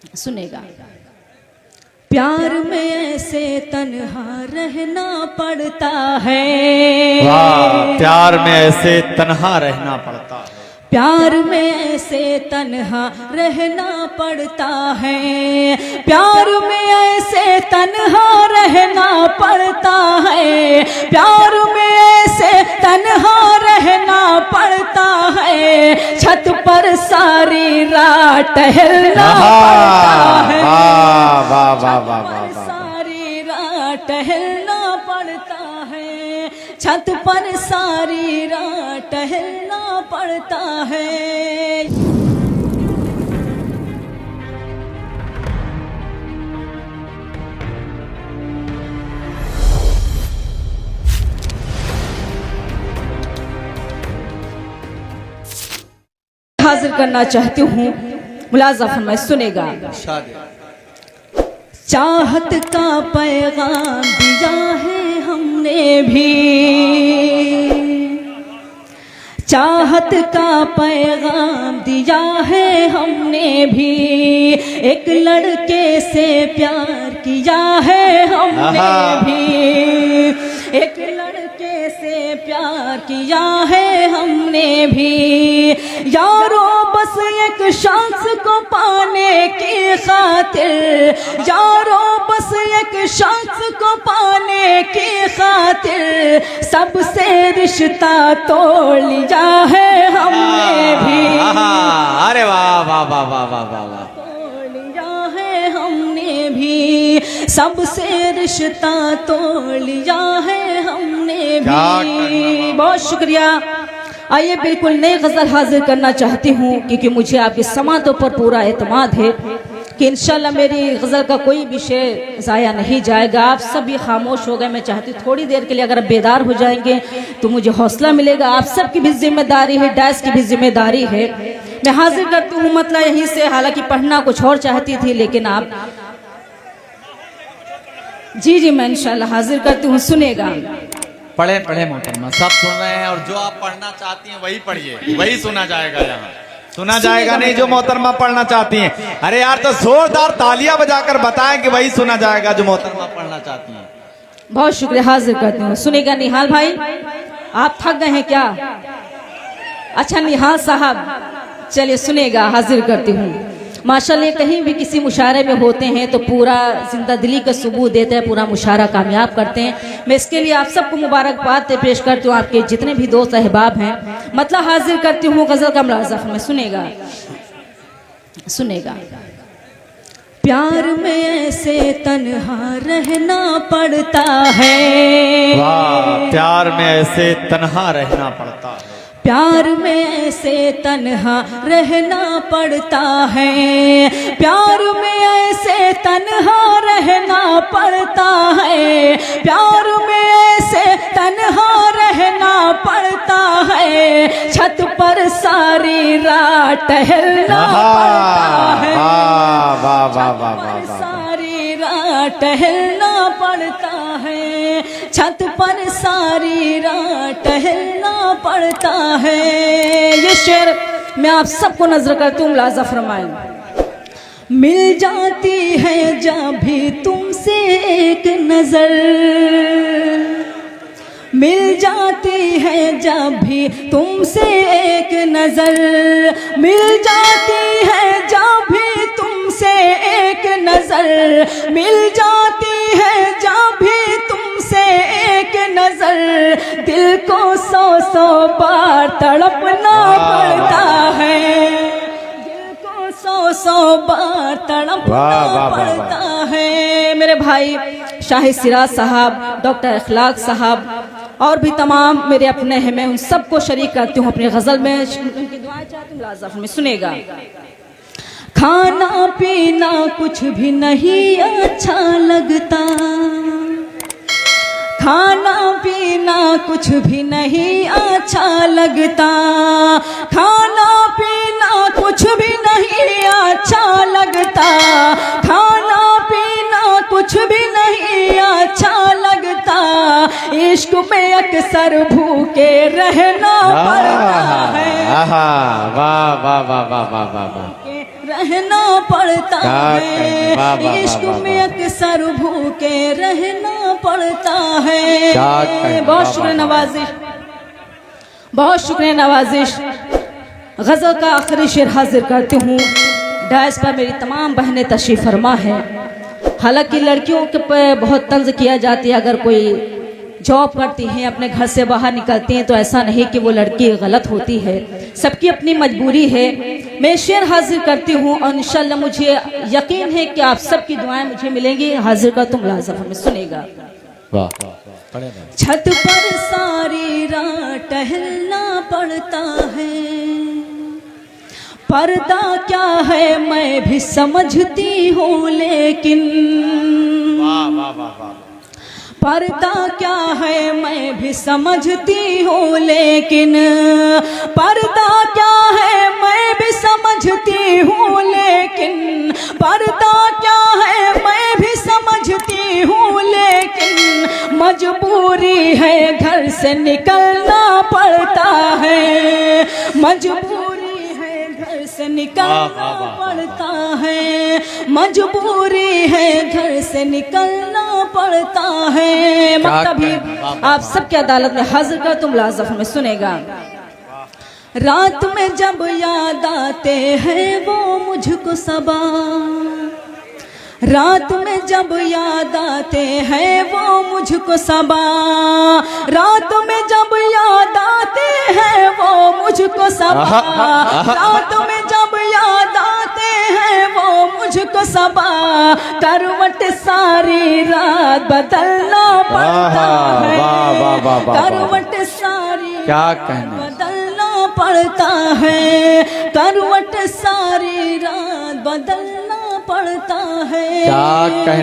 सुनेगा। प्यार में ऐसे तन्हा रहना पड़ता है। वाह, प्यार में ऐसे तन्हा रहना पड़ता है। प्यार में ऐसे तन्हा रहना पड़ता है। प्यार में ऐसे तन्हा रहना पड़ता है। प्यार में ऐसे तन्हा रहना पड़ता है। छत पर सारी रात टहलना पड़ता है। वाह वाह वाह वाह, सारी रात टहलना पड़ता है। छत पर सारी रात टहलना पड़ता है। हाजिर करना चाहती हूँ, मुलाज़ा फरमाए, सुनेगा। चाहत का पैगाम दिया है हमने भी। चाहत का पैगाम दिया है हमने भी। एक लड़के से प्यार किया है हमने भी। एक लड़के से प्यार किया है हमने भी। यारों बस एक शख्स को पाने की खातिर। यारों बस एक शख्स को पाने की खातिर सबसे रिश्ता तोड़ लिया है हमने भी। अरे वाह वाह वाह वाह वाह वाह, तोड़ लिया है हमने भी। सबसे रिश्ता तोड़ लिया है हमने भी। बहुत शुक्रिया। आइए बिल्कुल नई गज़ल हाजिर करना चाहती हूँ, क्योंकि मुझे आपकी समातों पर पूरा एतमाद है कि इंशाल्लाह मेरी गज़ल का कोई विषय ज़ाया नहीं जाएगा। आप सब भी खामोश हो गए। मैं चाहती हूँ थोड़ी देर के लिए अगर बेदार हो जाएंगे तो मुझे हौसला मिलेगा। आप सब की भी जिम्मेदारी है, डैश की भी जिम्मेदारी है। मैं हाजिर करती हूँ मतलब यहीं से, हालांकि पढ़ना कुछ और चाहती थी, लेकिन आप जी मैं इंशाल्लाह हाजिर करती हूँ, सुनेगा। पढ़े पढ़े मोहतरमा, सब सुन रहे हैं और जो आप पढ़ना चाहती हैं वही पढ़िए, वही सुना जाएगा। यहाँ सुना जाएगा नहीं जो मोहतरमा पढ़ना चाहती हैं। अरे यार तो जोरदार तालियां बजाकर बताएं कि वही सुना जाएगा जो मोहतरमा पढ़ना चाहती हैं। बहुत शुक्रिया, हाजिर करती हूँ, सुनेगा। निहाल भाई, आप थक गए हैं क्या? अच्छा निहाल साहब, चलिए सुनेगा, हाजिर करती हूँ। माशाल्लाह कहीं भी किसी मुशायरे में होते हैं तो पूरा जिंदा दिली का सबूत देते हैं, पूरा मुशायरा कामयाब करते हैं। मैं इसके लिए आप सबको मुबारकबाद पेश करती हूँ, आपके जितने भी दोस्त अहबाब हैं। मतलब हाजिर करती हूँ गज़ल का मुलाज़ा में, सुनेगा। सुनेगा। प्यार में ऐसे तन्हा रहना पड़ता है। वाह, प्यार में ऐसे तन्हा रहना पड़ता है। प्यार में ऐसे तन्हा रहना पड़ता है। प्यार में ऐसे तन्हा रहना पड़ता है। प्यार में ऐसे तन्हा रहना पड़ता है। छत पर सारी रात टहलना पड़ता है। सारी रात टहलना पड़ता है। छत पर सारी रात टहलना पड़ता है। ये शेर मैं आप सबको नजर करती हूँ, मुलाज़ा फरमाएं। मिल जाती है जब भी तुमसे एक नजर। मिल जाती है जब भी तुमसे एक नजर। मिल जाती है जब भी तुमसे एक नजर। मिल जाती है जब भी तुमसे एक नजर। दिल को सौ सौ बार तड़पना पड़ता है। दिल को सौ सौ बार तड़पना पड़ता है। मेरे भाई शाहिद सिराज साहब, डॉक्टर इखलाक साहब और भी तमाम मेरे अपने हैं, मैं उन सबको शरीक करती हूँ अपनी गज़ल में। उनकी दुआएं चाहती हूँ, मुलाज़ा में, सुनेगा। खाना पीना कुछ भी नहीं अच्छा लगता। खाना पीना कुछ भी नहीं अच्छा लगता। खाना पीना कुछ भी नहीं अच्छा लगता। खाना पीना कुछ भी नहीं अच्छा लगता। इश्क में अक्सर भूखे रहना पड़ता है। वाह वाह वाह वाह वाह वाह, रहना पड़ता है, वाह, वाह, इश्क वाह, में अक्सर भूखे रहना पड़ता है। कहें, बहुत वाह, शुक्रिया वाह, नवाजिश, बहुत शुक्रिया नवाजिश। गज़ल का आखिरी शेर हाजिर करती हूँ। डायस पर मेरी तमाम बहनें तशरीफ़ फरमा है। हालांकि लड़कियों के पे बहुत तंज किया जाती है, अगर कोई जॉब करती हैं, अपने घर से बाहर निकलती हैं, तो ऐसा नहीं कि वो लड़की गलत होती है, सबकी अपनी मजबूरी है। मैं शेर हाजिर करती हूँ और इंशाल्लाह मुझे यकीन है कि आप सबकी दुआएं मुझे मिलेंगी। हाजिर का तुम लाज़िम हमें सुनेगा। छत पर सारी रात टहलना पड़ता है, पर्दा क्या है मैं भी समझती हूँ, लेकिन पर्दा क्या है मैं भी समझती हूँ, लेकिन पर्दा क्या है मैं भी समझती हूँ, लेकिन पर्दा क्या है मैं भी समझती हूँ, लेकिन मजबूरी है घर से निकलना पड़ता है, मजबूरी है घर से निकलना पड़ता है, मजबूरी है घर से निकलना पड़ता है। मतलब भी आप सबकी अदालत में हाजिर कर तुम लाज़िम में सुनेगा। रात में जब याद आते हैं वो मुझको सबा, रात में जब याद आते हैं वो मुझको सबा, रात में जब याद आते हैं वो मुझको सबा, रात में जब याद आते हैं वो मुझको सबा, करवट सारी रात बदलना पड़ता है, करवट सारी क्या कहना बदलना पड़ता है, करवट सारी रात बदलना पड़ता है। क्या कहना।